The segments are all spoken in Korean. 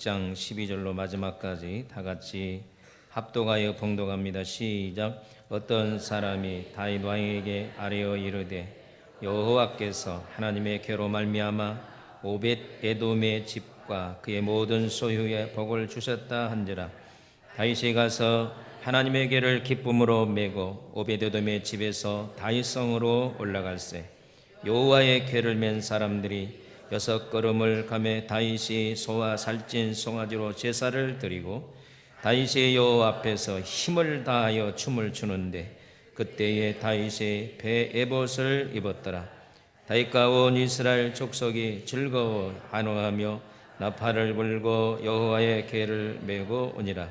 6장 12절로 마지막까지 다 같이 합독하여 봉독합니다. 시작. 어떤 사람이 다윗 왕에게 아뢰어 이르되 여호와께서 하나님의 괴로 말미암아 오벳 에돔의 집과 그의 모든 소유에 복을 주셨다 한지라. 다윗이 가서 하나님의 궤를 기쁨으로 메고 오벳 에돔의 집에서 다윗성으로 올라갈세. 여호와의 궤를 맨 사람들이 6걸음을 가매 다윗이 소와 살찐 송아지로 제사를 드리고 다윗의 여호와 앞에서 힘을 다하여 춤을 추는데 그때에 다윗이 배 에봇을 입었더라. 다윗과 온 이스라엘 족속이 즐거워 환호하며 나팔을 불고 여호와의 궤를 메고 오니라.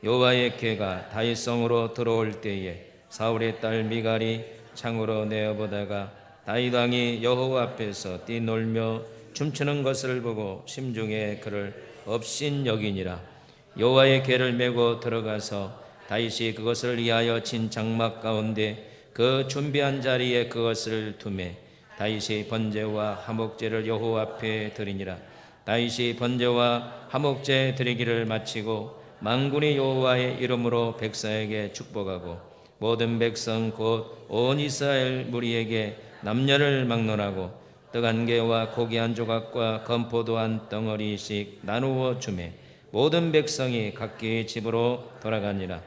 여호와의 궤가 다윗성으로 들어올 때에 사울의 딸 미갈이 창으로 내어보다가 다윗 왕이 여호와 앞에서 뛰놀며 춤추는 것을 보고 심중에 그를 업신 여기니라. 여호와의 궤를 메고 들어가서 다윗이 그것을 위하여 친 장막 가운데 그 준비한 자리에 그것을 두매 다윗이 번제와 화목제를 여호와 앞에 드리니라. 다윗이 번제와 화목제 드리기를 마치고 만군의 여호와의 이름으로 백성에게 축복하고 모든 백성 곧 온 이스라엘 무리에게 남녀를 막론하고 떡 한 개와 고기 한 조각과 건포도 한 덩어리씩 나누어 주매 모든 백성이 각기 집으로 돌아가니라.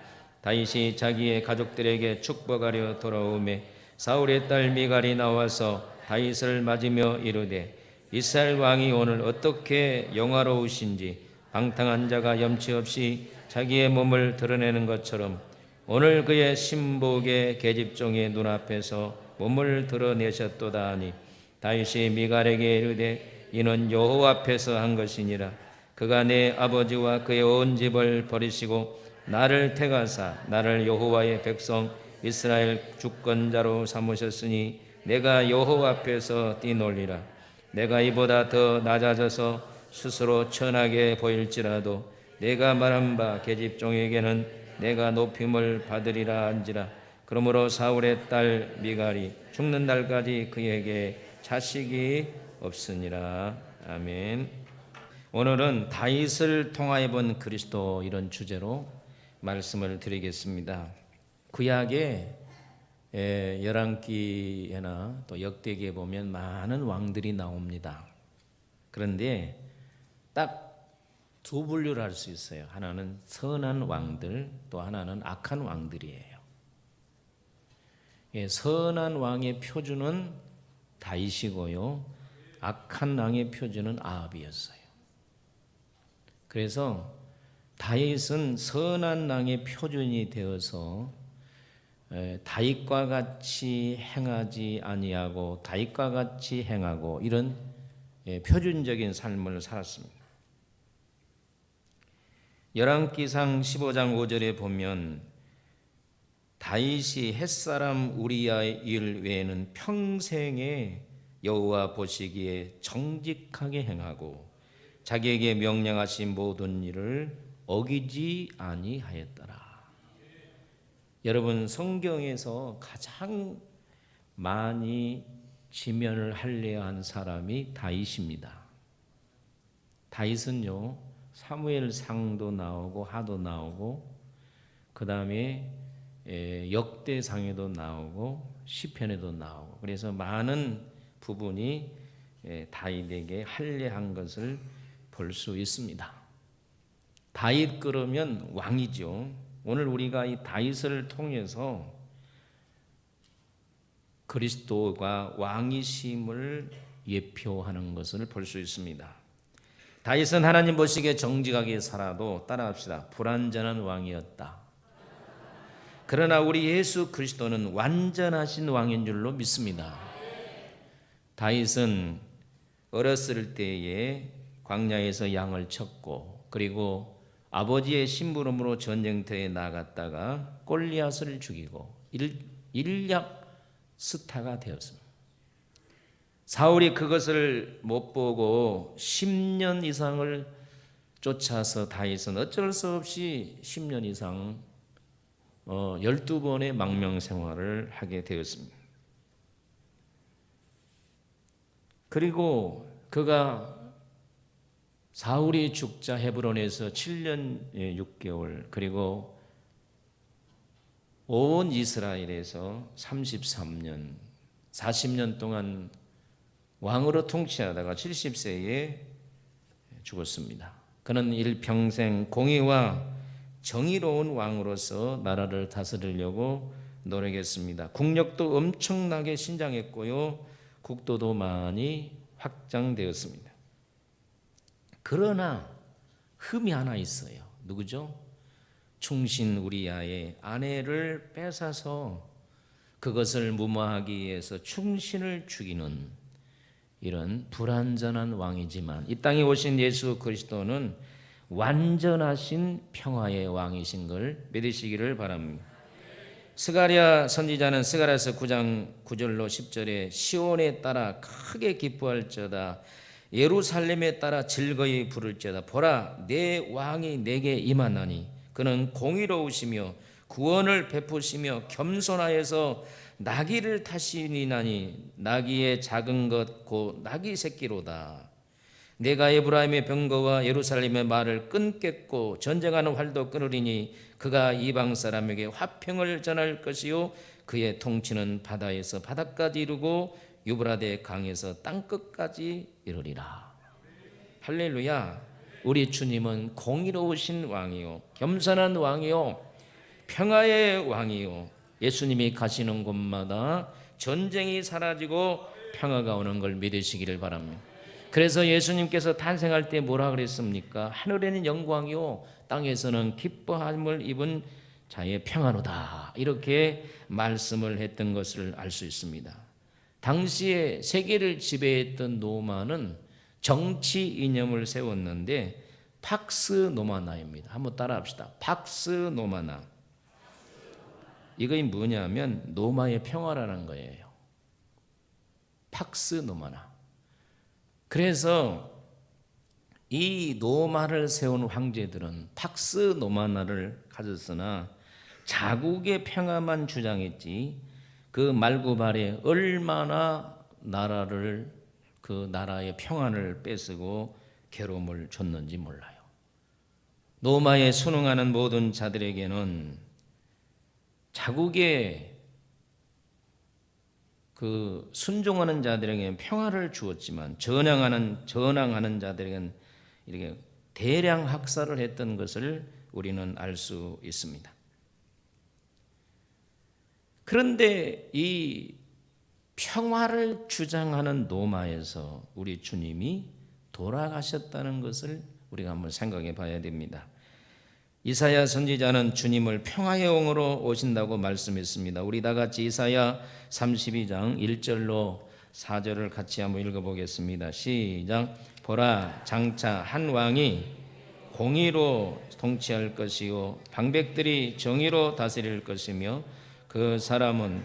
다윗이 자기의 가족들에게 축복하려 돌아오매 사울의 딸 미갈이 나와서 다윗을 맞으며 이르되 이스라엘 왕이 오늘 어떻게 영화로우신지 방탕한 자가 염치 없이 자기의 몸을 드러내는 것처럼 오늘 그의 신복의 계집종의 눈앞에서 몸을 드러내셨도다 하니 다윗이 미갈에게 이르되 이는 여호와 앞에서 한 것이니라. 그가 내 아버지와 그의 온 집을 버리시고 나를 택하사 나를 여호와의 백성 이스라엘 주권자로 삼으셨으니 내가 여호와 앞에서 뛰놀리라. 내가 이보다 더 낮아져서 스스로 천하게 보일지라도 내가 말한 바 계집종에게는 내가 높임을 받으리라 한지라. 그러므로 사울의 딸 미갈이 죽는 날까지 그에게 자식이 없으니라. 아멘. 오늘은 다윗을 통하여 본 그리스도 이런 주제로 말씀을 드리겠습니다. 구약에 열왕기나 또 역대기에 보면 많은 왕들이 나옵니다. 그런데 딱 두 분류를 할 수 있어요. 하나는 선한 왕들, 또 하나는 악한 왕들이에요. 선한 왕의 표준은 다윗이고요, 악한 왕의 표준은 아합이었어요. 그래서 다윗은 선한 왕의 표준이 되어서 다윗과 같이 행하지 아니하고 다윗과 같이 행하고 이런 표준적인 삶을 살았습니다. 열왕기상 15장 5절에 보면 다윗이 햇사람 우리야의 일 외에는 평생에 여호와 보시기에 정직하게 행하고 자기에게 명령하신 모든 일을 어기지 아니하였더라. 여러분, 성경에서 가장 많이 지면을 할례한 사람이 다윗입니다. 다윗은요, 사무엘상도 나오고 하도 나오고 그 다음에 역대상에도 나오고 시편에도 나오고, 그래서 많은 부분이 다윗에게 할례한 것을 볼 수 있습니다. 다윗 그러면 왕이죠. 오늘 우리가 이 다윗을 통해서 그리스도가 왕이심을 예표하는 것을 볼 수 있습니다. 다윗은 하나님 보시기에 정직하게 살아도, 따라합시다, 불완전한 왕이었다. 그러나 우리 예수 그리스도는 완전하신 왕인 줄로 믿습니다. 다윗은 어렸을 때에 광야에서 양을 쳤고, 그리고 아버지의 심부름으로 전쟁터에 나갔다가 골리앗을 죽이고 일약 스타가 되었습니다. 사울이 그것을 못 보고 10년 이상을 쫓아서 다윗은 어쩔 수 없이 10년 이상 12번의 망명 생활을 하게 되었습니다. 그리고 그가 사울이 죽자 헤브론에서 7년 6개월, 그리고 온 이스라엘에서 33년, 40년 동안 왕으로 통치하다가 70세에 죽었습니다. 그는 일평생 공의와 정의로운 왕으로서 나라를 다스리려고 노력했습니다. 국력도 엄청나게 신장했고요, 국도도 많이 확장되었습니다. 그러나 흠이 하나 있어요. 누구죠? 충신 우리아의 아내를 뺏어서 그것을 무마하기 위해서 충신을 죽이는 이런 불완전한 왕이지만, 이 땅에 오신 예수 그리스도는 완전하신 평화의 왕이신 걸 믿으시기를 바랍니다. 스가랴 선지자는 스가랴서 9장 9절로 10절에 시온에 따라 크게 기뻐할지어다, 예루살렘에 따라 즐거이 부를지어다. 보라, 내 왕이 내게 임하나니 그는 공의로우시며 구원을 베푸시며 겸손하여서 나귀를 타시니나니 나귀의 작은 것 곧 나귀 새끼로다. 내가 에브라임의 병거와 예루살렘의 말을 끊겠고 전쟁하는 활도 끊으리니 그가 이방 사람에게 화평을 전할 것이요 그의 통치는 바다에서 바다까지 이루고 유브라데 강에서 땅끝까지 이르리라. 할렐루야. 우리 주님은 공의로우신 왕이요 겸손한 왕이요 평화의 왕이요, 예수님이 가시는 곳마다 전쟁이 사라지고 평화가 오는 걸 믿으시기를 바랍니다. 그래서 예수님께서 탄생할 때 뭐라 그랬습니까? 하늘에는 영광이요 땅에서는 기뻐함을 입은 자의 평화로다, 이렇게 말씀을 했던 것을 알 수 있습니다. 당시에 세계를 지배했던 로마는 정치 이념을 세웠는데 팍스 노마나입니다. 한번 따라합시다. 팍스 노마나. 이거 뭐냐면 노마의 평화라는 거예요. 팍스 노마나. 그래서 이 노마를 세운 황제들은 팍스 노마나를 가졌으나 자국의 평화만 주장했지 그 말구발에 얼마나 나라를, 그 나라의 평안을 뺏고 괴로움을 줬는지 몰라요. 노마에 순응하는 모든 자들에게는 자국의 그 순종하는 자들에게는 평화를 주었지만 전항하는 자들에게는 이렇게 대량 학살을 했던 것을 우리는 알 수 있습니다. 그런데 이 평화를 주장하는 로마에서 우리 주님이 돌아가셨다는 것을 우리가 한번 생각해 봐야 됩니다. 이사야 선지자는 주님을 평화의 왕으로 오신다고 말씀했습니다. 우리 다 같이 이사야 32장 1절로 4절을 같이 한번 읽어보겠습니다. 시작. 보라, 장차 한 왕이 공의로 통치할 것이요 방백들이 정의로 다스릴 것이며 그 사람은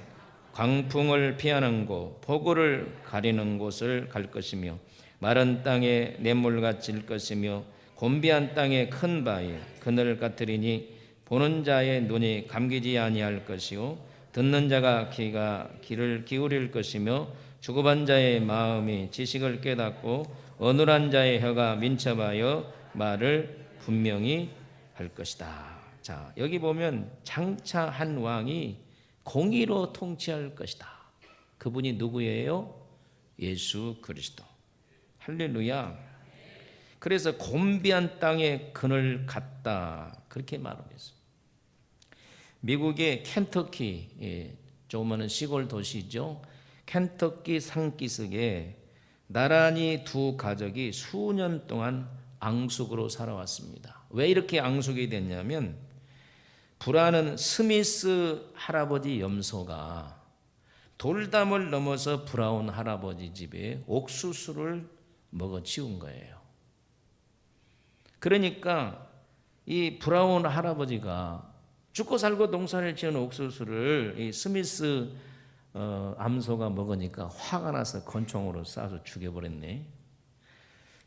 광풍을 피하는 곳, 폭우를 가리는 곳을 갈 것이며 마른 땅에 냇물같이 것이며 곤비한 땅에 큰 바위 그늘을 까뜨리니 보는 자의 눈이 감기지 아니할 것이요 듣는 자가 귀를 기울일 것이며 주고받은 자의 마음이 지식을 깨닫고 어눌한 자의 혀가 민첩하여 말을 분명히 할 것이다. 자, 여기 보면 장차 한 왕이 공의로 통치할 것이다. 그분이 누구예요? 예수 그리스도. 할렐루야. 그래서 곤비한 땅에 그늘 같다, 그렇게 말을 했어요. 미국의 켄터키, 조그마한 시골 도시죠. 켄터키 산기슭에 나란히 두 가족이 수년 동안 앙숙으로 살아왔습니다. 왜 이렇게 앙숙이 됐냐면 불화는 스미스 할아버지 염소가 돌담을 넘어서 브라운 할아버지 집에 옥수수를 먹어치운 거예요. 그러니까 이 브라운 할아버지가 죽고 살고 농사를 지은 옥수수를 이 스미스 암소가 먹으니까 화가 나서 권총으로 쏴서 죽여버렸네.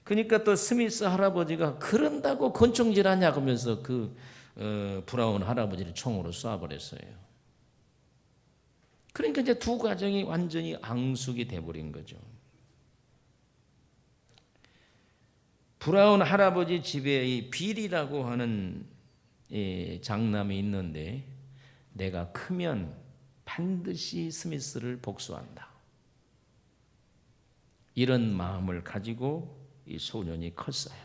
그러니까 또 스미스 할아버지가 그런다고 권총질하냐 그러면서 그 브라운 할아버지를 총으로 쏴버렸어요. 그러니까 이제 두 가정이 완전히 앙숙이 돼버린 거죠. 브라운 할아버지 집에 이 빌이라고 하는 장남이 있는데 내가 크면 반드시 스미스를 복수한다. 이런 마음을 가지고 이 소년이 컸어요.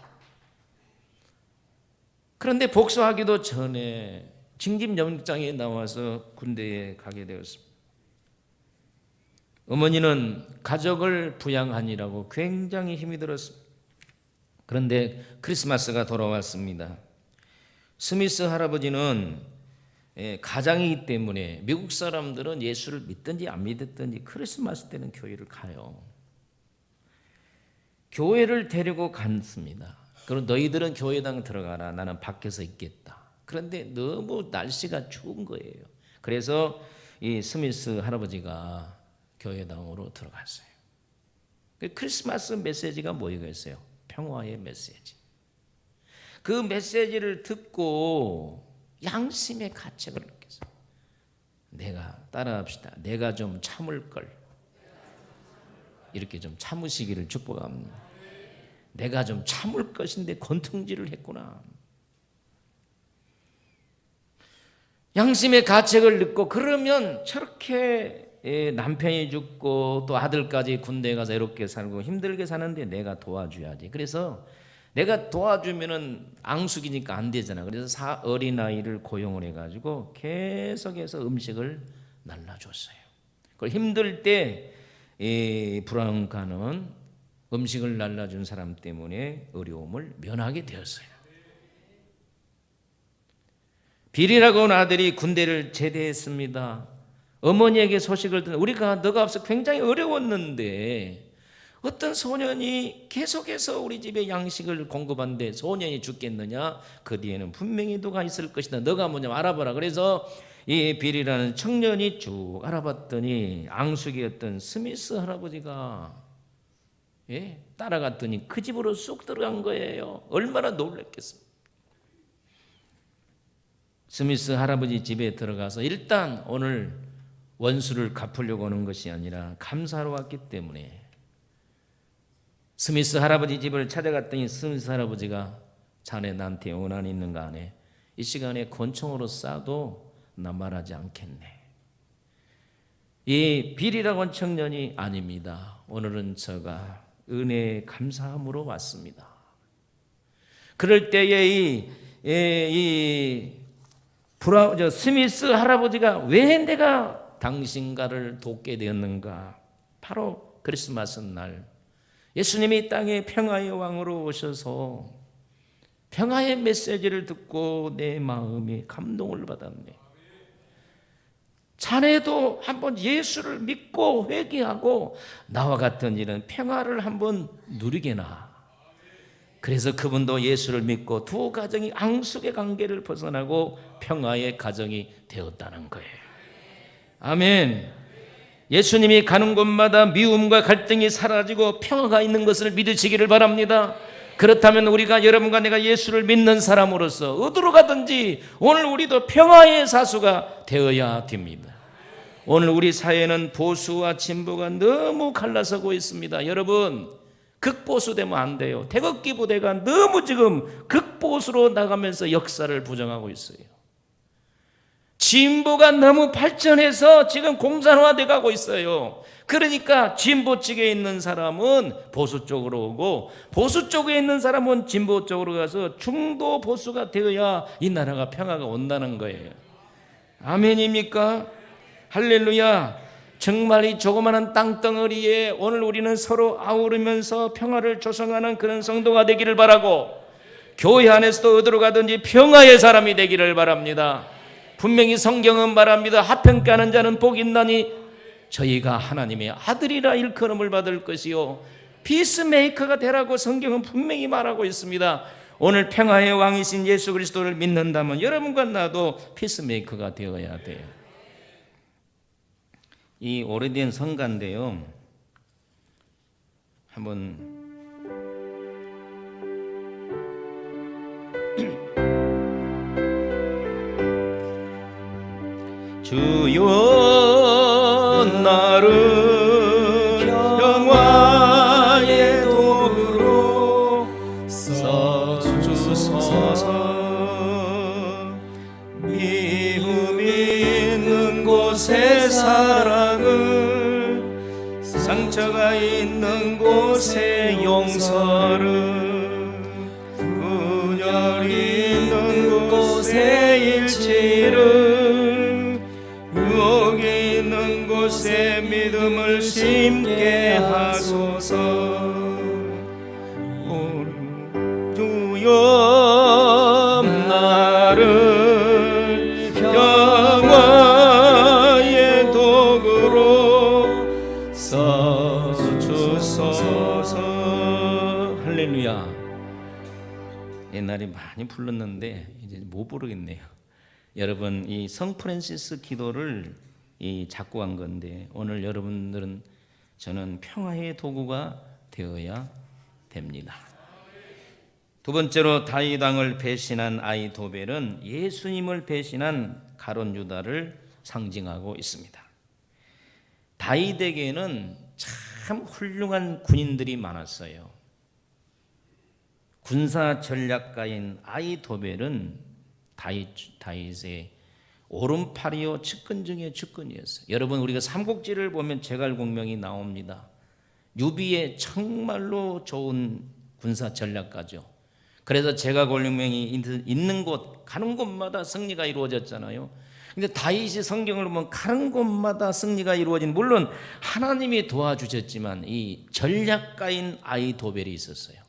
그런데 복수하기도 전에 징집영장에 나와서 군대에 가게 되었습니다. 어머니는 가족을 부양하느라고 굉장히 힘이 들었습니다. 그런데 크리스마스가 돌아왔습니다. 스미스 할아버지는 가장이기 때문에 미국 사람들은 예수를 믿든지 안 믿든지 크리스마스 때는 교회를 가요. 교회를 데리고 갔습니다. 그럼 너희들은 교회당 들어가라. 나는 밖에서 있겠다. 그런데 너무 날씨가 추운 거예요. 그래서 이 스미스 할아버지가 교회당으로 들어갔어요. 크리스마스 메시지가 뭐였어요? 평화의 메시지. 그 메시지를 듣고 양심의 가책을 느꼈어요. 내가 따라합시다. 내가 좀 참을 걸. 이렇게 좀 참으시기를 축복합니다. 내가 좀 참을 것인데 권통질을 했구나. 양심의 가책을 느끼고 그러면 저렇게 남편이 죽고 또 아들까지 군대에 가서 이렇게 살고 힘들게 사는데 내가 도와줘야지. 그래서 내가 도와주면은 앙숙이니까 안 되잖아. 그래서 어린아이를 고용을 해가지고 계속해서 음식을 날라줬어요. 그걸 힘들 때 브라운카는 음식을 날라준 사람 때문에 어려움을 면하게 되었어요. 빌이라고 하는 아들이 군대를 제대했습니다. 어머니에게 소식을 듣는 우리가 너가 없어 굉장히 어려웠는데 어떤 소년이 계속해서 우리 집에 양식을 공급하는데 소년이 죽겠느냐? 그 뒤에는 분명히 누가 있을 것이다. 너가 뭐냐 알아봐라. 그래서 이 빌이라는 청년이 쭉 알아봤더니 앙숙이었던 스미스 할아버지가 따라갔더니 그 집으로 쑥 들어간 거예요. 얼마나 놀랐겠습니까? 스미스 할아버지 집에 들어가서 일단 오늘 원수를 갚으려고 하는 것이 아니라 감사하러 왔기 때문에 스미스 할아버지 집을 찾아갔더니 스미스 할아버지가 자네 나한테 원한이 있는가 하네. 이 시간에 권총으로 쏴도 나 말하지 않겠네. 이 빌이라고 하는 청년이 아닙니다. 오늘은 제가 은혜에 감사함으로 왔습니다. 그럴 때에 스미스 할아버지가 왜 내가 당신가를 돕게 되었는가? 바로 크리스마스 날 예수님이 땅에 평화의 왕으로 오셔서 평화의 메시지를 듣고 내 마음이 감동을 받았네. 자네도 한번 예수를 믿고 회개하고 나와 같은 이런 평화를 한번 누리게나. 그래서 그분도 예수를 믿고 두 가정이 앙숙의 관계를 벗어나고 평화의 가정이 되었다는 거예요. 아멘. 예수님이 가는 곳마다 미움과 갈등이 사라지고 평화가 있는 것을 믿으시기를 바랍니다. 그렇다면 우리가 여러분과 내가 예수를 믿는 사람으로서 어디로 가든지 오늘 우리도 평화의 사수가 되어야 됩니다. 오늘 우리 사회는 보수와 진보가 너무 갈라서고 있습니다. 여러분 극보수되면 안 돼요. 태극기 부대가 너무 지금 극보수로 나가면서 역사를 부정하고 있어요. 진보가 너무 발전해서 지금 공산화돼 가고 있어요. 그러니까 진보 측에 있는 사람은 보수 쪽으로 오고 보수 쪽에 있는 사람은 진보 쪽으로 가서 중도 보수가 되어야 이 나라가 평화가 온다는 거예요. 아멘입니까? 할렐루야. 정말 이 조그마한 땅덩어리에 오늘 우리는 서로 아우르면서 평화를 조성하는 그런 성도가 되기를 바라고 교회 안에서도 어디로 가든지 평화의 사람이 되기를 바랍니다. 분명히 성경은 말합니다. 하평가하는 자는 복이 있나니 저희가 하나님의 아들이라 일컬음을 받을 것이요 피스메이커가 되라고 성경은 분명히 말하고 있습니다. 오늘 평화의 왕이신 예수 그리스도를 믿는다면 여러분과 나도 피스메이커가 되어야 돼요. 이 오래된 성가인데요. 한번 주여 나를 평화의 도구로 상처가 있는 곳에 용서를, 분열이 있는 곳에 일치를, 의혹이 있는 곳에 믿음을 심게 하소서. 주여 나를 평화의 도구로 써주소서. 할렐루야. 옛날에 많이 불렀는데 이제 못 부르겠네요. 여러분, 이 성 프란시스 기도를 작곡한 건데, 오늘 여러분들은 저는 평화의 도구가 되어야 됩니다. 두 번째로 다윗 왕을 배신한 아히도벨은 예수님을 배신한 가룟 유다를 상징하고 있습니다. 다윗에게는 참 훌륭한 군인들이 많았어요. 군사 전략가인 아히도벨은 다윗의 오른팔이요 측근 중에 측근이었어요. 여러분, 우리가 삼국지를 보면 제갈공명이 나옵니다. 유비의 정말로 좋은 군사 전략가죠. 그래서 제갈공명이 있는 곳, 가는 곳마다 승리가 이루어졌잖아요. 근데 다윗이 성경을 보면 가는 곳마다 승리가 이루어진, 물론 하나님이 도와주셨지만 이 전략가인 아히도벨이 있었어요.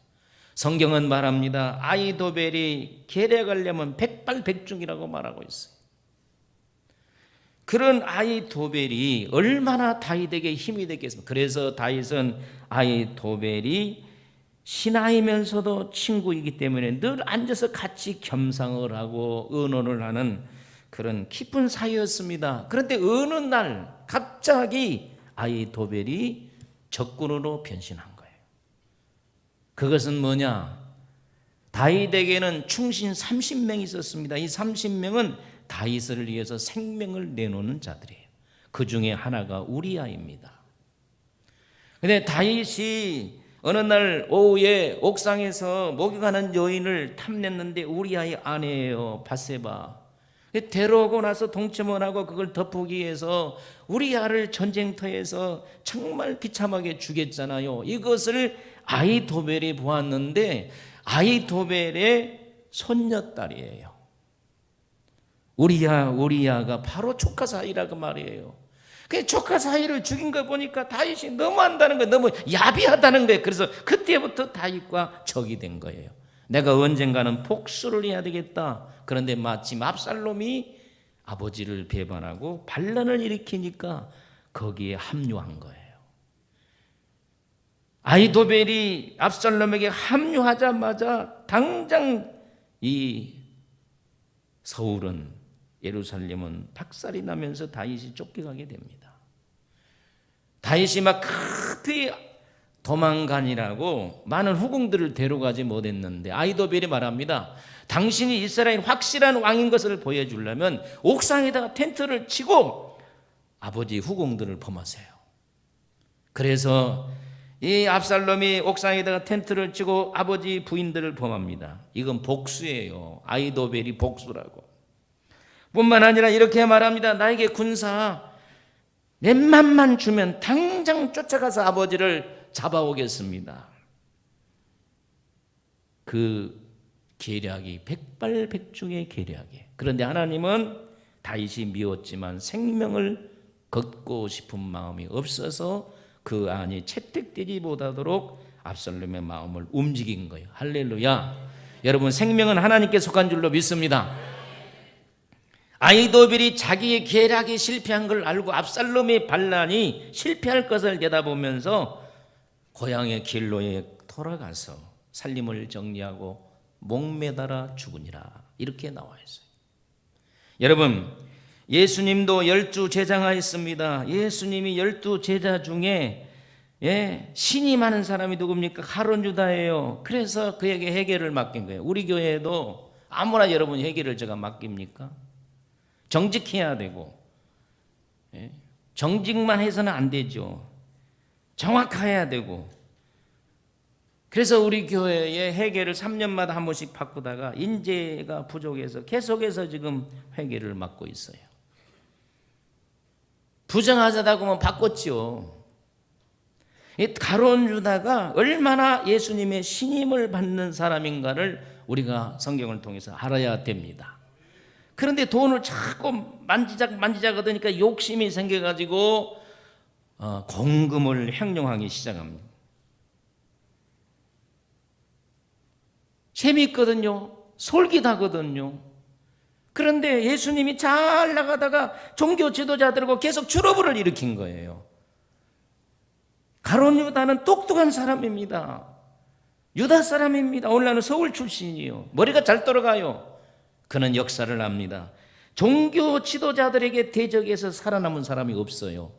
성경은 말합니다. 아히도벨이 계략하려면 백발백중이라고 말하고 있어요. 그런 아히도벨이 얼마나 다윗에게 힘이 됐겠습니까? 그래서 다윗은 아히도벨이 신하이면서도 친구이기 때문에 늘 앉아서 같이 겸상을 하고 의논을 하는 그런 깊은 사이였습니다. 그런데 어느 날 갑자기 아히도벨이 적군으로 변신한 거예요. 그것은 뭐냐? 다윗에게는 충신 30명이 있었습니다. 이 30명은 다윗을 위해서 생명을 내놓는 자들이에요. 그 중에 하나가 우리아입니다. 그런데 다윗이 어느 날 오후에 옥상에서 목욕하는 여인을 탐냈는데 우리아의 아내예요, 밧세바. 데려오고 나서 동침을 하고 그걸 덮기 위해서 우리아를 전쟁터에서 정말 비참하게 죽였잖아요. 이것을 아히도벨이 보았는데 아히도벨의 손녀딸이에요. 우리아가 바로 조카 사이라고 말이에요. 그 조카 사이를 죽인 거 보니까 다윗이 너무한다는 거예요. 너무 야비하다는 거예요. 그래서 그때부터 다윗과 적이 된 거예요. 내가 언젠가는 복수를 해야 되겠다. 그런데 마침 압살롬이 아버지를 배반하고 반란을 일으키니까 거기에 합류한 거예요. 아히도벨이 압살롬에게 합류하자마자 당장 이 서울은, 예루살렘은 박살이 나면서 다윗이 쫓겨가게 됩니다. 다윗이 막 급히 도망가니라고 많은 후궁들을 데려가지 못했는데 아히도벨이 말합니다. 당신이 이스라엘 확실한 왕인 것을 보여주려면 옥상에다가 텐트를 치고 아버지 후궁들을 범하세요. 그래서 이 압살롬이 옥상에다가 텐트를 치고 아버지 부인들을 범합니다. 이건 복수예요. 아히도벨이 복수라고. 뿐만 아니라 이렇게 말합니다. 나에게 군사 몇만만 주면 당장 쫓아가서 아버지를 잡아오겠습니다. 그 계략이 백발백중의 계략이에요. 그런데 하나님은 다윗이 미웠지만 생명을 걷고 싶은 마음이 없어서 그 안이 채택되지 못하도록 압살롬의 마음을 움직인 거예요. 할렐루야. 여러분, 생명은 하나님께 속한 줄로 믿습니다. 아히도벨이 자기의 계략이 실패한 걸 알고 압살롬의 반란이 실패할 것을 내다보면서 고향의 길로에 돌아가서 살림을 정리하고 목매달아 죽으니라, 이렇게 나와 있어요. 여러분, 예수님도 12제자가 있습니다. 예수님이 12제자 중에 신이 많은 사람이 누굽니까? 가룟 유다예요. 그래서 그에게 회개를 맡긴 거예요. 우리 교회도 아무나 여러분 회개를 제가 맡깁니까? 정직해야 되고, 정직만 해서는 안 되죠. 정확해야 되고. 그래서 우리 교회의 회개를 3년마다 한 번씩 바꾸다가 인재가 부족해서 계속해서 지금 회개를 맡고 있어요. 부정하자고 하면 바꿨죠. 이 가룟 유다가 얼마나 예수님의 신임을 받는 사람인가를 우리가 성경을 통해서 알아야 됩니다. 그런데 돈을 자꾸 만지작 하니까 욕심이 생겨가지고 공금을 횡령하기 시작합니다. 재미있거든요. 솔깃하거든요. 그런데 예수님이 잘 나가다가 종교 지도자들하고 계속 트러블을 일으킨 거예요. 가룟 유다는 똑똑한 사람입니다. 유다 사람입니다. 오늘날은 서울 출신이요. 머리가 잘 돌아가요. 그는 역사를 압니다. 종교 지도자들에게 대적해서 살아남은 사람이 없어요.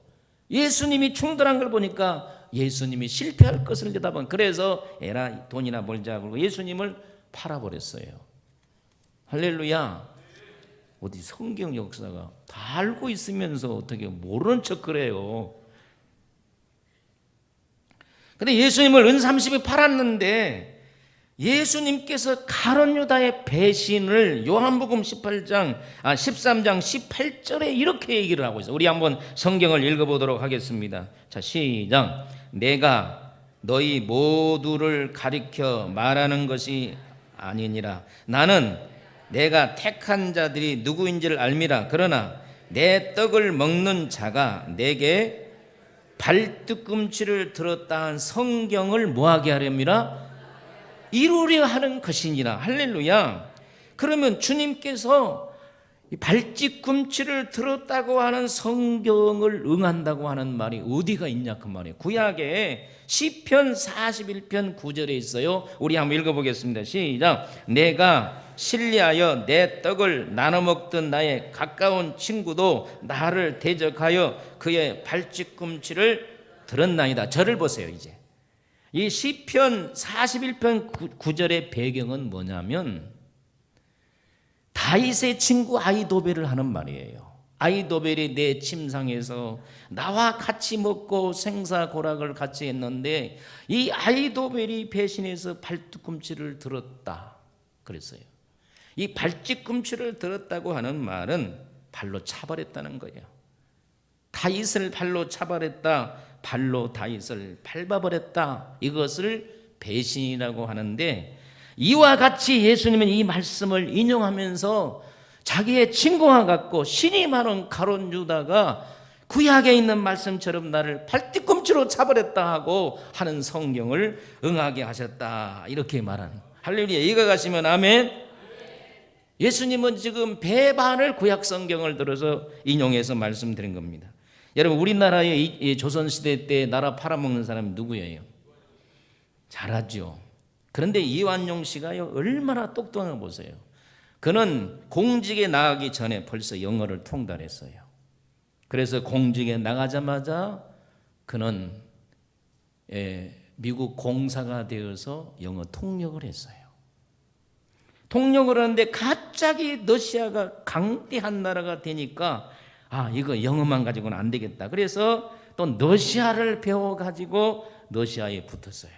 예수님이 충돌한 걸 보니까 예수님이 실패할 것을 내다본, 그래서 에라 돈이나 벌자 그러고 예수님을 팔아버렸어요. 할렐루야. 어디 성경 역사가 다 알고 있으면서 어떻게 모르는 척 그래요. 근데 예수님을 은30이 팔았는데 예수님께서 가룟 유다의 배신을 요한복음 13장 18절에 이렇게 얘기를 하고 있어요. 우리 한번 성경을 읽어보도록 하겠습니다. 자, 시작. 내가 너희 모두를 가리켜 말하는 것이 아니니라. 나는 내가 택한 자들이 누구인지를 알미라. 그러나 내 떡을 먹는 자가 내게 발뒤꿈치를 들었다 한 성경을 뭐하게 하렵니라? 이루려 하는 것이니라. 할렐루야. 그러면 주님께서 발뒤꿈치를 들었다고 하는 성경을 응한다고 하는 말이 어디가 있냐 그 말이에요. 구약에 시편 41편 9절에 있어요. 우리 한번 읽어보겠습니다. 시작. 내가 신뢰하여 내 떡을 나눠 먹던 나의 가까운 친구도 나를 대적하여 그의 발뒤꿈치를 들었나이다. 저를 보세요. 이제 이 시편 41편 9절의 배경은 뭐냐면 다윗의 친구 아히도벨을 하는 말이에요. 아히도벨이 내 침상에서 나와 같이 먹고 생사고락을 같이 했는데 이 아히도벨이 배신해서 발뒤꿈치를 들었다 그랬어요. 이 발뒤꿈치를 들었다고 하는 말은 발로 차버렸다는 거예요. 다윗을 발로 차버렸다, 발로 다윗을 밟아버렸다, 이것을 배신이라고 하는데, 이와 같이 예수님은 이 말씀을 인용하면서 자기의 친구와 같고 신이 많은 가룟 유다가 구약에 있는 말씀처럼 나를 발뒤꿈치로 차버렸다 하고 하는 성경을 응하게 하셨다, 이렇게 말하는. 할렐루야. 이거 가시면 아멘. 예수님은 지금 배반을 구약 성경을 들어서 인용해서 말씀드린 겁니다. 여러분, 우리나라의 조선시대 때 나라 팔아먹는 사람이 누구예요? 잘하죠. 그런데 이완용 씨가요, 얼마나 똑똑한가 보세요. 그는 공직에 나가기 전에 벌써 영어를 통달했어요. 그래서 공직에 나가자마자 그는 미국 공사가 되어서 영어 통역을 했어요. 통역을 하는데 갑자기 러시아가 강대한 나라가 되니까 이거 영어만 가지고는 안 되겠다. 그래서 또 러시아를 배워가지고 러시아에 붙었어요.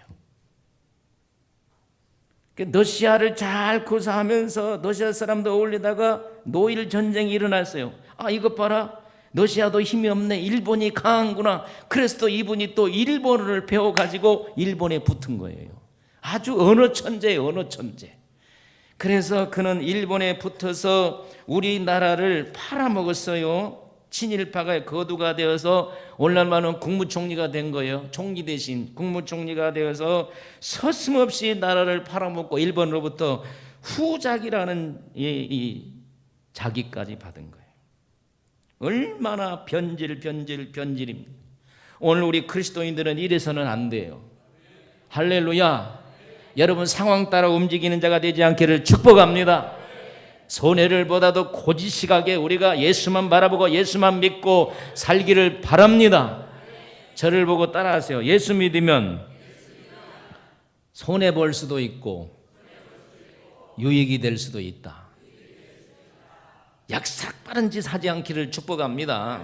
러시아를 잘 구사하면서 러시아 사람도 어울리다가 노일 전쟁이 일어났어요. 이것 봐라, 러시아도 힘이 없네, 일본이 강한구나. 그래서 또 이분이 또 일본어를 배워가지고 일본에 붙은 거예요. 아주 언어 천재예요, 언어 천재. 그래서 그는 일본에 붙어서 우리나라를 팔아먹었어요. 친일파가 거두가 되어서 오늘날만은 국무총리가 된 거예요. 총리 대신 국무총리가 되어서 서슴없이 나라를 팔아먹고 일본으로부터 후작이라는 이 자기까지 받은 거예요. 얼마나 변질입니다. 오늘 우리 그리스도인들은 이래서는 안 돼요. 할렐루야. 여러분, 상황 따라 움직이는 자가 되지 않기를 축복합니다. 손해를 보다도 고지식하게 우리가 예수만 바라보고 예수만 믿고 살기를 바랍니다. 저를 보고 따라하세요. 예수 믿으면 손해볼 수도 있고 유익이 될 수도 있다. 약삭 빠른 짓 하지 않기를 축복합니다.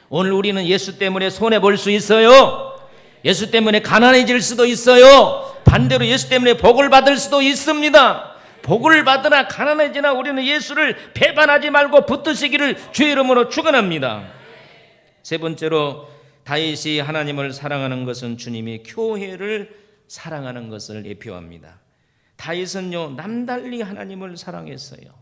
오늘 우리는 예수 때문에 손해볼 수 있어요. 예수 때문에 가난해질 수도 있어요. 반대로 예수 때문에 복을 받을 수도 있습니다. 복을 받으나 가난해지나 우리는 예수를 배반하지 말고 붙드시기를 주의 이름으로 축원합니다. 세 번째로 다윗이 하나님을 사랑하는 것은 주님이 교회를 사랑하는 것을 예표합니다. 다윗은요 남달리 하나님을 사랑했어요.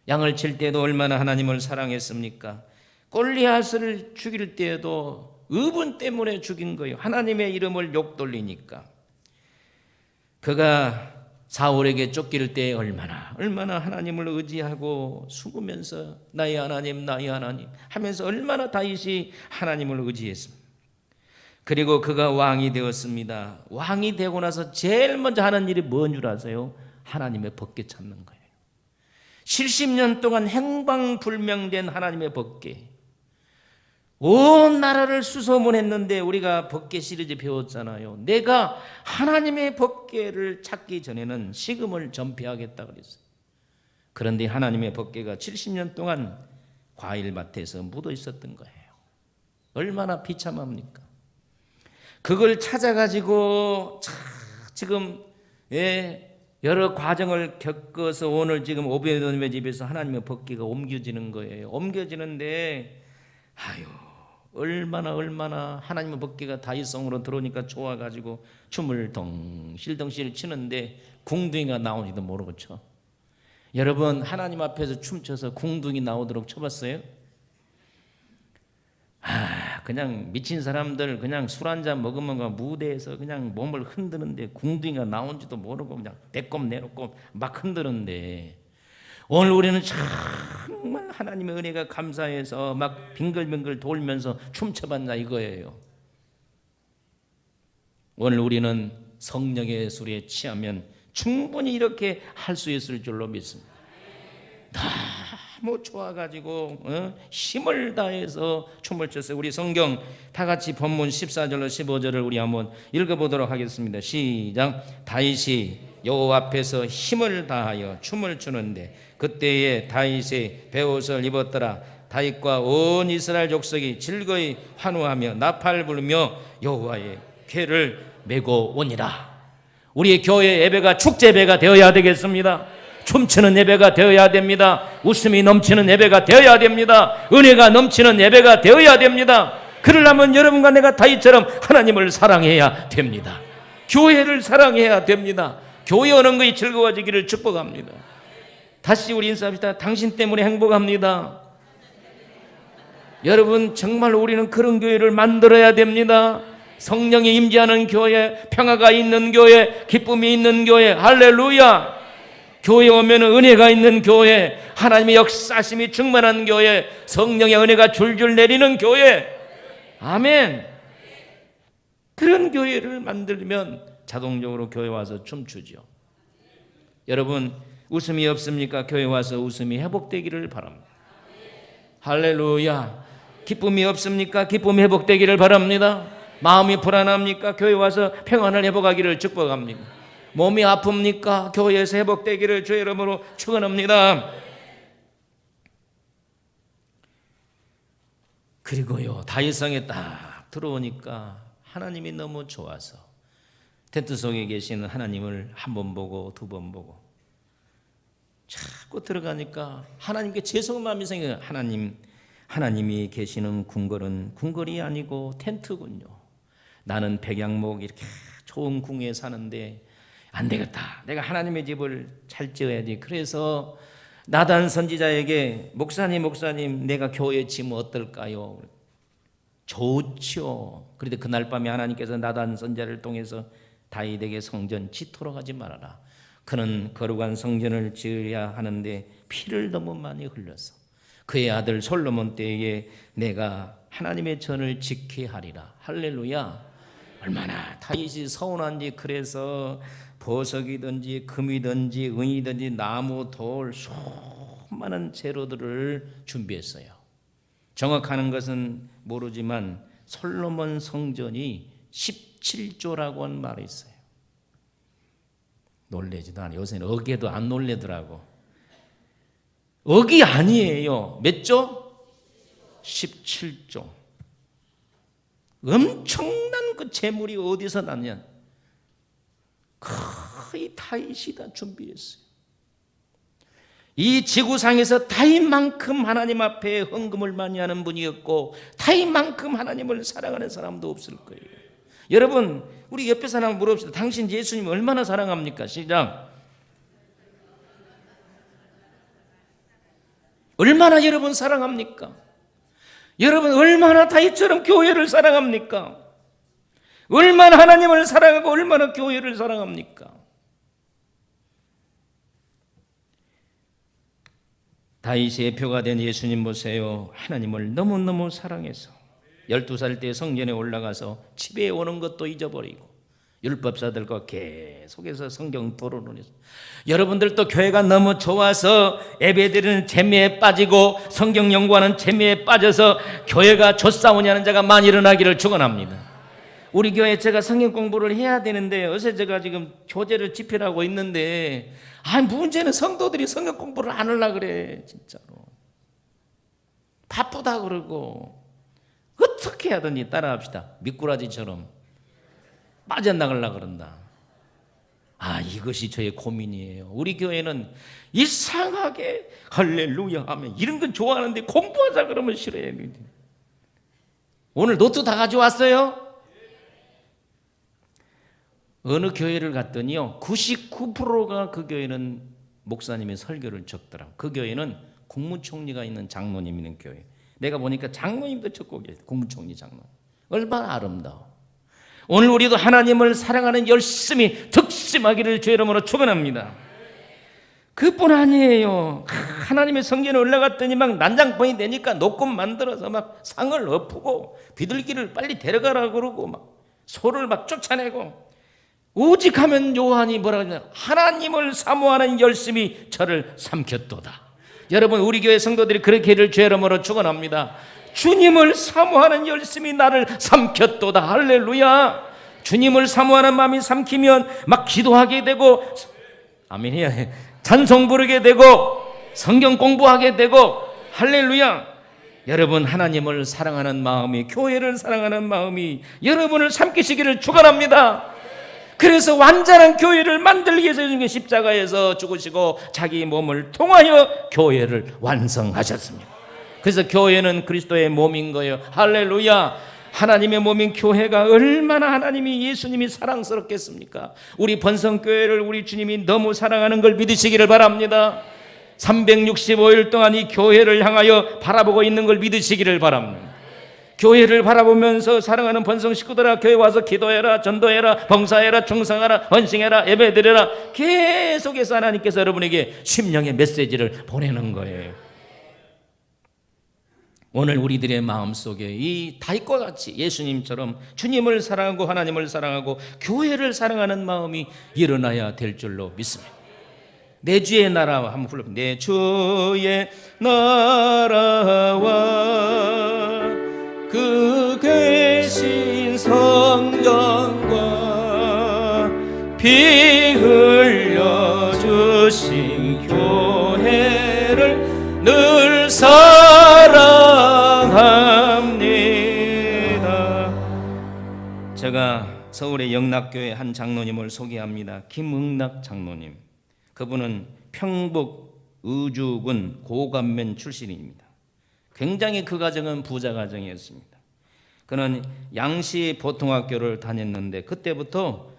양을 칠 때도 얼마나 하나님을 사랑했습니까? 골리앗을 죽일 때에도 의분 때문에 죽인 거예요. 하나님의 이름을 욕돌리니까. 그가 사울에게 쫓길 때 얼마나 하나님을 의지하고 숨으면서 나의 하나님 하면서 얼마나 다윗이 하나님을 의지했습니다. 그리고 그가 왕이 되었습니다. 왕이 되고 나서 제일 먼저 하는 일이 뭔 줄 아세요? 하나님의 법궤 찾는 거예요. 70년 동안 행방불명된 하나님의 법궤. 온 나라를 수소문했는데 우리가 법궤 시리즈 배웠잖아요. 내가 하나님의 법궤를 찾기 전에는 식음을 전폐하겠다 그랬어요. 그런데 하나님의 법궤가 70년 동안 과일밭에서 묻어 있었던 거예요. 얼마나 비참합니까? 그걸 찾아가지고 지금 여러 과정을 겪어서 오늘 지금 오베드돔의 집에서 하나님의 법궤가 옮겨지는 거예요. 옮겨지는데 얼마나 하나님의 법궤가 다윗성으로 들어오니까 좋아가지고 춤을 덩실덩실 치는데 궁둥이가 나오지도 모르고 쳐. 여러분 하나님 앞에서 춤춰서 궁둥이 나오도록 쳐봤어요? 그냥 미친 사람들 그냥 술 한잔 먹으면 무대에서 그냥 몸을 흔드는데 궁둥이가 나온지도 모르고 그냥 배꼽 내놓고 막 흔드는데 오늘 우리는 정말 하나님의 은혜가 감사해서 막 빙글빙글 돌면서 춤춰봤나 이거예요. 오늘 우리는 성령의 술에 취하면 충분히 이렇게 할 수 있을 줄로 믿습니다. 너무 좋아가지고 힘을 다해서 춤을 췄어요. 우리 성경 다 같이 본문 14절로 15절을 우리 한번 읽어보도록 하겠습니다. 시작. 다윗이 여호와 앞에서 힘을 다하여 춤을 추는데 그때에 다윗이 베옷을 입었더라. 다윗과 온 이스라엘 족속이 즐거이 환호하며 나팔 부르며 여호와의 궤를 메고 오니라. 우리의 교회 예배가 축제 예배가 되어야 되겠습니다. 춤추는 예배가 되어야 됩니다. 웃음이 넘치는 예배가 되어야 됩니다. 은혜가 넘치는 예배가 되어야 됩니다. 그러려면 여러분과 내가 다윗처럼 하나님을 사랑해야 됩니다. 교회를 사랑해야 됩니다. 교회 오는 것이 즐거워지기를 축복합니다. 다시 우리 인사합시다. 당신 때문에 행복합니다. 여러분 정말 우리는 그런 교회를 만들어야 됩니다. 성령이 임재하는 교회, 평화가 있는 교회, 기쁨이 있는 교회. 할렐루야. 교회 오면 은혜가 있는 교회, 하나님의 역사심이 충만한 교회, 성령의 은혜가 줄줄 내리는 교회. 아멘. 그런 교회를 만들면 자동적으로 교회 와서 춤추죠. 여러분 웃음이 없습니까? 교회 와서 웃음이 회복되기를 바랍니다. 할렐루야. 기쁨이 없습니까? 기쁨이 회복되기를 바랍니다. 마음이 불안합니까? 교회 와서 평안을 회복하기를 축복합니다. 몸이 아픕니까? 교회에서 회복되기를 주의 이름으로 축원합니다. 그리고요 다윗성에 딱 들어오니까 하나님이 너무 좋아서 텐트 속에 계시는 하나님을 한 번 보고 두 번 보고 자꾸 들어가니까 하나님께 죄송한 마음이 생겨요. 하나님이 계시는 궁궐은 궁궐이 아니고 텐트군요. 나는 백양목 이렇게 좋은 궁에 사는데 안 되겠다. 내가 하나님의 집을 잘 지어야지. 그래서 나단 선지자에게 목사님 내가 교회 지으면 어떨까요? 좋죠. 그런데 그날 밤에 하나님께서 나단 선지자를 통해서 다윗에게 성전 짓도록 하지 말아라. 그는 거룩한 성전을 지어야 하는데 피를 너무 많이 흘려서 그의 아들 솔로몬 때에 내가 하나님의 전을 지켜야 하리라. 할렐루야. 얼마나 다윗이 서운한지. 그래서 보석이든지 금이든지 은이든지 나무, 돌 수많은 재료들을 준비했어요. 정확한 것은 모르지만 솔로몬 성전이 17조라고 하는 말이 있어요. 놀래지도 않아요. 요새는 억에도 안 놀래더라고. 억이 아니에요. 몇 조? 17조. 엄청난 그 재물이 어디서 났냐? 거의 다윗이 다 준비했어요. 이 지구상에서 타인만큼 하나님 앞에 헌금을 많이 하는 분이었고 타인만큼 하나님을 사랑하는 사람도 없을 거예요. 여러분, 우리 옆에 사람 물어봅시다. 당신 예수님 얼마나 사랑합니까? 시작. 얼마나 여러분 사랑합니까? 여러분 얼마나 다윗처럼 교회를 사랑합니까? 얼마나 하나님을 사랑하고 얼마나 교회를 사랑합니까? 다윗의 표가 된 예수님 보세요. 하나님을 너무너무 사랑해서 12살 때 성전에 올라가서 집에 오는 것도 잊어버리고 율법사들과 계속해서 성경 토론을 했어요. 여러분들도 교회가 너무 좋아서 예배드리는 재미에 빠지고 성경 연구하는 재미에 빠져서 교회가 좆싸우냐는 자가 많이 일어나기를 축원합니다. 우리 교회 제가 성경 공부를 해야 되는데 어제 제가 지금 교재를 집필하고 있는데 문제는 성도들이 성경 공부를 안 하려고 그래. 진짜로 바쁘다 그러고 어떻게 하든지 따라합시다. 미꾸라지처럼 빠져나가려고 그런다. 이것이 저의 고민이에요. 우리 교회는 이상하게 할렐루야 하면 이런 건 좋아하는데 공부하자 그러면 싫어해요. 오늘 노트 다 가져왔어요? 어느 교회를 갔더니요 99%가 그 교회는 목사님의 설교를 적더라고요. 그 교회는 국무총리가 있는 장로님 있는 교회. 내가 보니까 장로님도 적고 계세요. 국무총리 장로. 얼마나 아름다워. 오늘 우리도 하나님을 사랑하는 열심히 득심하기를 주의 이름으로 축원합니다. 그뿐 아니에요. 하나님의 성전에 올라갔더니 막 난장판이 되니까 녹음 만들어서 막 상을 엎고 비둘기를 빨리 데려가라 그러고 막 소를 막 쫓아내고 오직 하면 요한이 뭐라 그러냐, 하나님을 사모하는 열심히 저를 삼켰도다. 여러분 우리 교회 성도들이 그렇게를 주의 이름으로 축원합니다. 주님을 사모하는 열심히 나를 삼켰도다. 할렐루야. 주님을 사모하는 마음이 삼키면 막 기도하게 되고 아멘이야, 찬송 부르게 되고 성경 공부하게 되고 할렐루야. 여러분 하나님을 사랑하는 마음이, 교회를 사랑하는 마음이 여러분을 삼키시기를 축원합니다. 그래서 완전한 교회를 만들기 위해서 십자가에서 죽으시고 자기 몸을 통하여 교회를 완성하셨습니다. 그래서 교회는 그리스도의 몸인 거예요. 할렐루야. 하나님의 몸인 교회가 얼마나 하나님이 예수님이 사랑스럽겠습니까? 우리 번성교회를 우리 주님이 너무 사랑하는 걸 믿으시기를 바랍니다. 365일 동안 이 교회를 향하여 바라보고 있는 걸 믿으시기를 바랍니다. 교회를 바라보면서 사랑하는 번성 식구들아, 교회 와서 기도해라, 전도해라, 봉사해라, 충성하라, 헌신해라, 예배드려라. 계속해서 하나님께서 여러분에게 심령의 메시지를 보내는 거예요. 오늘 우리들의 마음속에 이 다윗과 같이 예수님처럼 주님을 사랑하고 하나님을 사랑하고 교회를 사랑하는 마음이 일어나야 될 줄로 믿습니다. 내 주의 나라와 한번 불러볼게요. 내 주의 나라와 그 계신 성전과 피 흘려 주신 교회를 늘 사랑합니다. 제가 서울의 영락교회 한 장로님을 소개합니다. 김응락 장로님. 그분은 평북 의주군 고감면 출신입니다. 굉장히 그 가정은 부자 가정이었습니다. 그는 양시 보통학교를 다녔는데 그때부터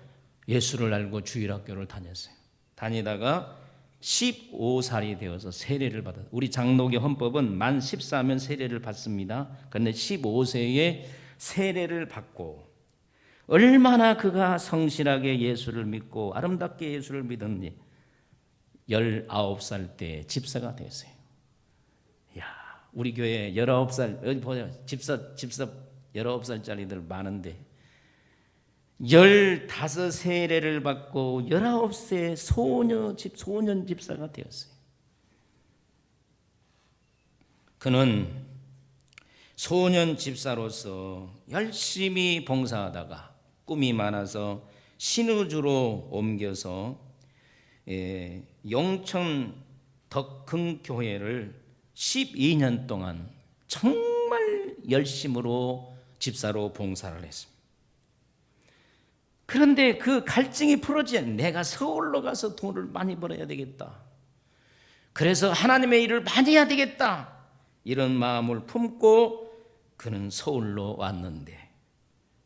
예수를 알고 주일학교를 다녔어요. 다니다가 15살이 되어서 세례를 받았어요. 우리 장로교 헌법은 만 14면 세례를 받습니다. 그런데 15세에 세례를 받고 얼마나 그가 성실하게 예수를 믿고 아름답게 예수를 믿었니 19살 때 집사가 됐어요. 우리 교회에 19살, 여기 보세요. 집사 19살짜리들 많은데 15 세례를 받고 19세 소년 집사가 되었어요. 그는 소년 집사로서 열심히 봉사하다가 꿈이 많아서 신우주로 옮겨서 영천 덕흥교회를 12년 동안 정말 열심으로 집사로 봉사를 했습니다. 그런데 그 갈증이 풀어지지, 내가 서울로 가서 돈을 많이 벌어야 되겠다. 그래서 하나님의 일을 많이 해야 되겠다, 이런 마음을 품고 그는 서울로 왔는데,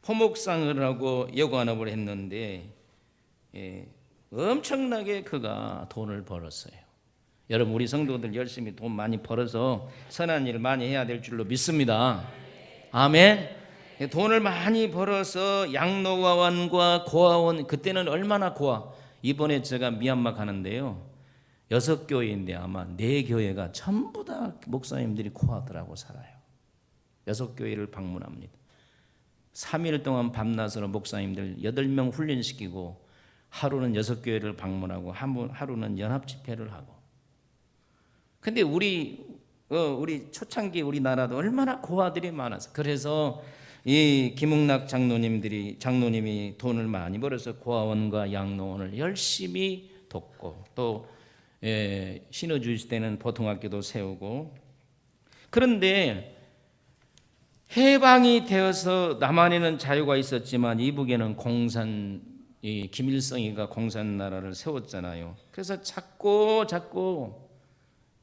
포목상을 하고 여관업을 했는데 엄청나게 그가 돈을 벌었어요. 여러분, 우리 성도들 열심히 돈 많이 벌어서 선한 일을 많이 해야 될 줄로 믿습니다. 아멘. 돈을 많이 벌어서 양로와원과 고아원, 그때는 얼마나 고아. 이번에 제가 미얀마 가는데요, 6교회인데 아마 4교회가 전부 다 목사님들이 고아들하고 살아요. 6교회를 방문합니다. 3일 동안 밤낮으로 목사님들 8명 훈련시키고 하루는 6교회를 방문하고 하루는 연합집회를 하고. 근데 우리 초창기 우리나라도 얼마나 고아들이 많아서, 그래서 이 김흥락 장로님이 돈을 많이 벌어서 고아원과 양로원을 열심히 돕고, 또 신어주실 때는 보통학교도 세우고. 그런데 해방이 되어서 남한에는 자유가 있었지만 이북에는 김일성이가 공산 나라를 세웠잖아요. 그래서 자꾸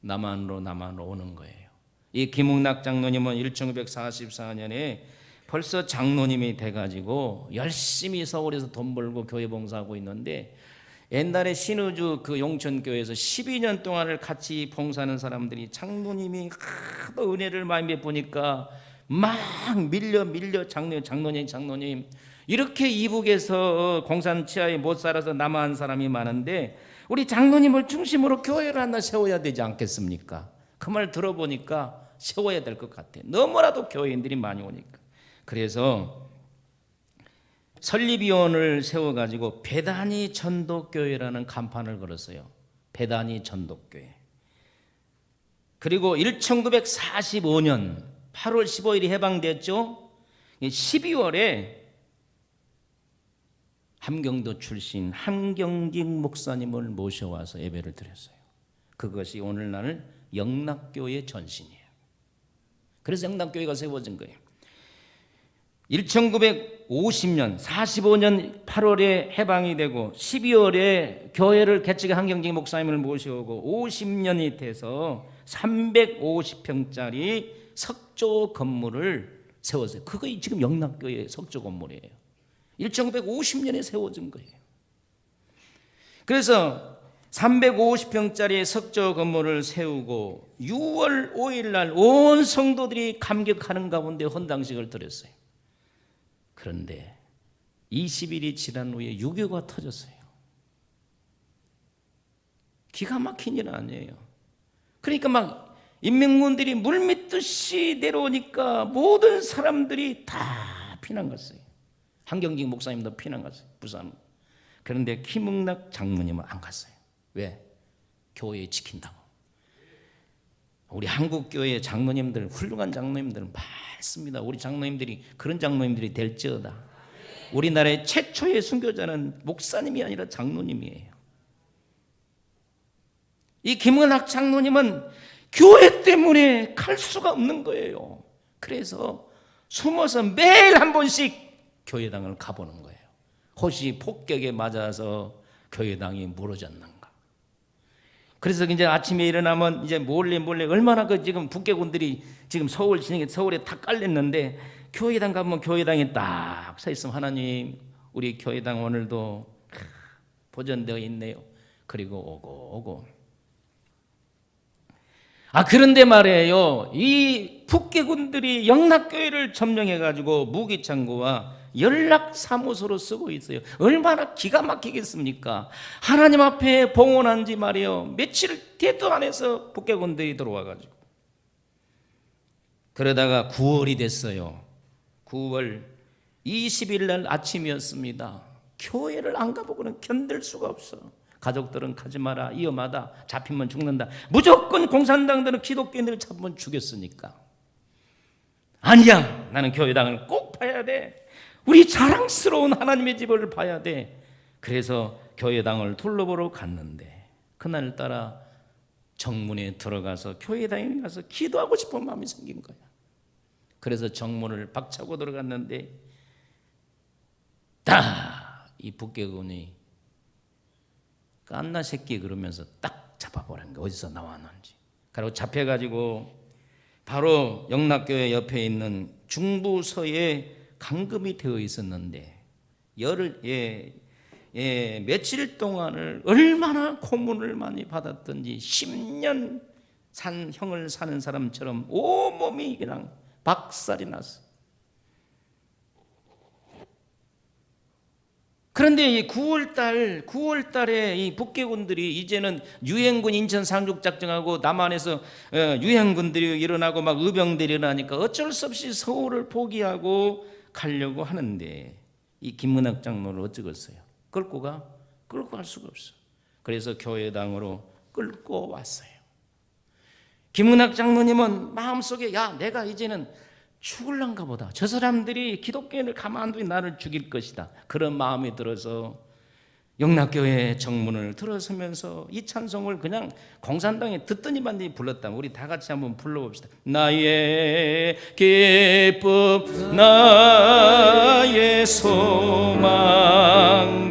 남한으로 오는 거예요. 이 김흥락 장로님은 1944년에 벌써 장로님이 돼가지고 열심히 서울에서 돈 벌고 교회 봉사하고 있는데, 옛날에 신의주 그 용천교회에서 12년 동안을 같이 봉사하는 사람들이 장로님이 하도 은혜를 많이 베푸니까 막 밀려 장로님 이렇게 이북에서 공산 치하에 못 살아서 남한 사람이 많은데 우리 장로님을 중심으로 교회를 하나 세워야 되지 않겠습니까? 그 말 들어보니까 세워야 될 것 같아요. 너무나도 교회인들이 많이 오니까. 그래서 설립위원을 세워가지고 베다니 전도교회라는 간판을 걸었어요. 베다니 전도교회. 그리고 1945년 8월 15일이 해방됐죠. 12월에 함경도 출신 함경직 목사님을 모셔와서 예배를 드렸어요. 그것이 오늘날 영락교회 전신이에요. 그래서 영락교회가 세워진 거예요. 1950년 45년 8월에 해방이 되고 12월에 교회를 개척한 함경직 목사님을 모셔오고 50년이 돼서 350평짜리 석조 건물을 세웠어요. 그게 지금 영락교회 석조 건물이에요. 1950년에 세워진 거예요. 그래서 350평짜리 석조 건물을 세우고 6월 5일 날 온 성도들이 감격하는 가운데 헌당식을 드렸어요. 그런데 20일이 지난 후에 유교가 터졌어요. 기가 막힌 일 아니에요. 그러니까 막 인민군들이 물밀듯이 내려오니까 모든 사람들이 다 피난 갔어요. 함경직 목사님도 피난 갔어요. 부산. 그런데 김흥락 장로님은 안 갔어요. 왜? 교회 지킨다고. 우리 한국교회 장로님들, 훌륭한 장로님들 많습니다. 우리 장로님들이 그런 장로님들이 될지어다. 우리나라의 최초의 순교자는 목사님이 아니라 장로님이에요. 이 김흥락 장로님은 교회 때문에 갈 수가 없는 거예요. 그래서 숨어서 매일 한 번씩 교회당을 가보는 거예요. 혹시 폭격에 맞아서 교회당이 무너졌는가. 그래서 이제 아침에 일어나면 이제 몰래 얼마나 그 지금 북괴군들이 지금 서울에 다 깔렸는데 교회당 가면 교회당에 딱 서 있으면 하나님 우리 교회당 오늘도 보존되어 있네요. 그리고 오고. 그런데 말이에요. 이 북괴군들이 영락교회를 점령해가지고 무기창고와 연락사무소로 쓰고 있어요. 얼마나 기가 막히겠습니까? 하나님 앞에 봉헌한 지 말이에요. 며칠 대도 안 해서 북괴군들이 들어와가지고. 그러다가 9월이 됐어요. 9월 20일 날 아침이었습니다. 교회를 안 가보고는 견딜 수가 없어. 가족들은 가지 마라, 위험하다, 잡히면 죽는다. 무조건 공산당들은 기독교인들을 잡으면 죽였으니까. 아니야, 나는 교회당을 꼭 봐야 돼. 우리 자랑스러운 하나님의 집을 봐야 돼. 그래서 교회당을 둘러보러 갔는데 그날따라 정문에 들어가서 교회당에 가서 기도하고 싶은 마음이 생긴 거야. 그래서 정문을 박차고 들어갔는데 이 북괴군이 깐나 새끼 그러면서 딱 잡아보라는 게 어디서 나왔는지. 그리고 잡혀가지고 바로 영락교회 옆에 있는 중부서에 감금이 되어 있었는데 며칠 동안을 얼마나 고문을 많이 받았던지 10년 산 형을 사는 사람처럼 온몸이 그냥 박살이 났어. 그런데 이 9월달에 이 북괴군들이 이제는 유행군 인천 상륙작전하고 남한에서 유행군들이 일어나고 막 의병들이 일어나니까 어쩔 수 없이 서울을 포기하고 가려고 하는데 이 김문학 장로를 어쩌겠어요? 끌고 갈 수가 없어. 그래서 교회당으로 끌고 왔어요. 김문학 장로님은 마음속에 내가 이제는 죽을란가 보다. 저 사람들이 기독교인을 가만두면 나를 죽일 것이다. 그런 마음이 들어서 영락교회 정문을 들어서면서 이 찬송을 그냥 공산당에 듣더니만 불렀다. 우리 다 같이 한번 불러봅시다. 나의 기쁨 나의 소망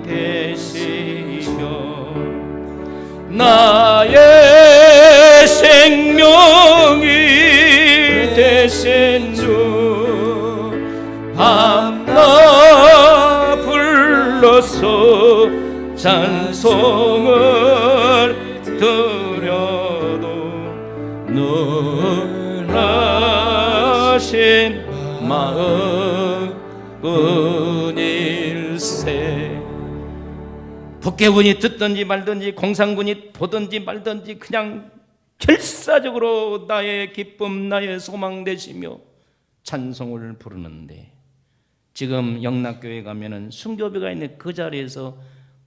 되시며 나의 생명이 되신 주 밤낮 불러서 찬송을 드려도 놀라신 마음뿐일세. 북괴군이 듣든지 말든지 공산군이 보든지 말든지 그냥 결사적으로 나의 기쁨 나의 소망 되시며 찬송을 부르는데, 지금 영락교회 가면은 순교비가 있는 그 자리에서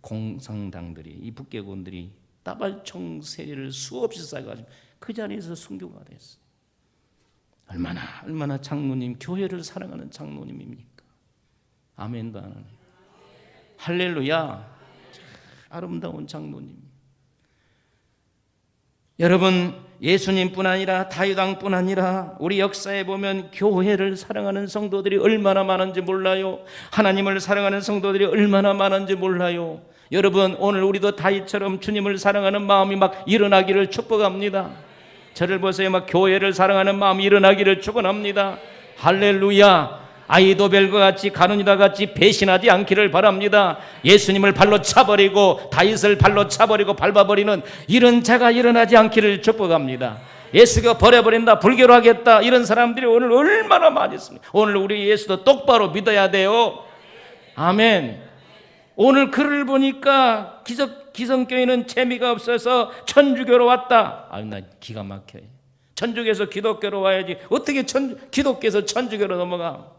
공산당들이 이 북괴군들이 따발총 세례를 수없이 쏴가지고 그 자리에서 순교가 됐어요. 얼마나 장로님, 교회를 사랑하는 장로님입니까? 아멘도 안 하네. 할렐루야. 아름다운 장로님. 여러분, 예수님뿐 아니라 다윗왕뿐 아니라 우리 역사에 보면 교회를 사랑하는 성도들이 얼마나 많은지 몰라요. 하나님을 사랑하는 성도들이 얼마나 많은지 몰라요. 여러분, 오늘 우리도 다윗처럼 주님을 사랑하는 마음이 막 일어나기를 축복합니다. 저를 보세요. 막 교회를 사랑하는 마음이 일어나기를 축원합니다. 할렐루야. 아이도벨과 같이 가누니와 같이 배신하지 않기를 바랍니다. 예수님을 발로 차버리고 다윗을 발로 차버리고 밟아버리는 이런 자가 일어나지 않기를 축복합니다. 예수가 버려버린다, 불교로 하겠다, 이런 사람들이 오늘 얼마나 많이 있습니다. 오늘 우리 예수도 똑바로 믿어야 돼요. 아멘. 오늘 글을 보니까 기성교회는 재미가 없어서 천주교로 왔다. 나 기가 막혀요. 천주교에서 기독교로 와야지 어떻게 기독교에서 천주교로 넘어가?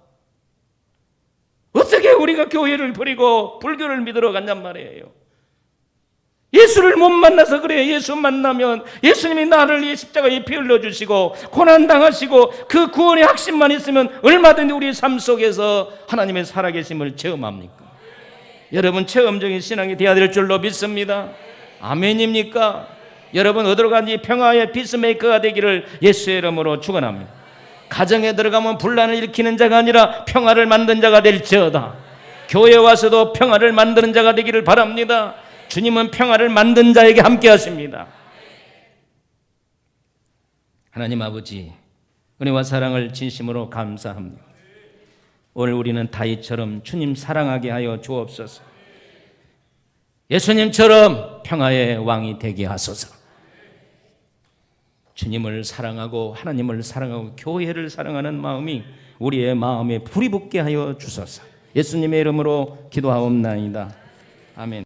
어떻게 우리가 교회를 버리고 불교를 믿으러 갔냔 말이에요. 예수를 못 만나서 그래요. 예수 만나면 예수님이 나를 이 십자가에 피 흘려주시고 고난당하시고 그 구원의 확신만 있으면 얼마든지 우리 삶 속에서 하나님의 살아계심을 체험합니까? 여러분, 체험적인 신앙이 되어야 될 줄로 믿습니다. 아멘입니까? 여러분, 어디로 가든지 평화의 피스메이커가 되기를 예수의 이름으로 축원합니다. 가정에 들어가면 분란을 일으키는 자가 아니라 평화를 만든 자가 될지어다. 교회에 와서도 평화를 만드는 자가 되기를 바랍니다. 주님은 평화를 만든 자에게 함께 하십니다. 하나님 아버지, 은혜와 사랑을 진심으로 감사합니다. 오늘 우리는 다윗처럼 주님 사랑하게 하여 주옵소서. 예수님처럼 평화의 왕이 되게 하소서. 주님을 사랑하고 하나님을 사랑하고 교회를 사랑하는 마음이 우리의 마음에 불이 붙게 하여 주소서. 예수님의 이름으로 기도하옵나이다. 아멘.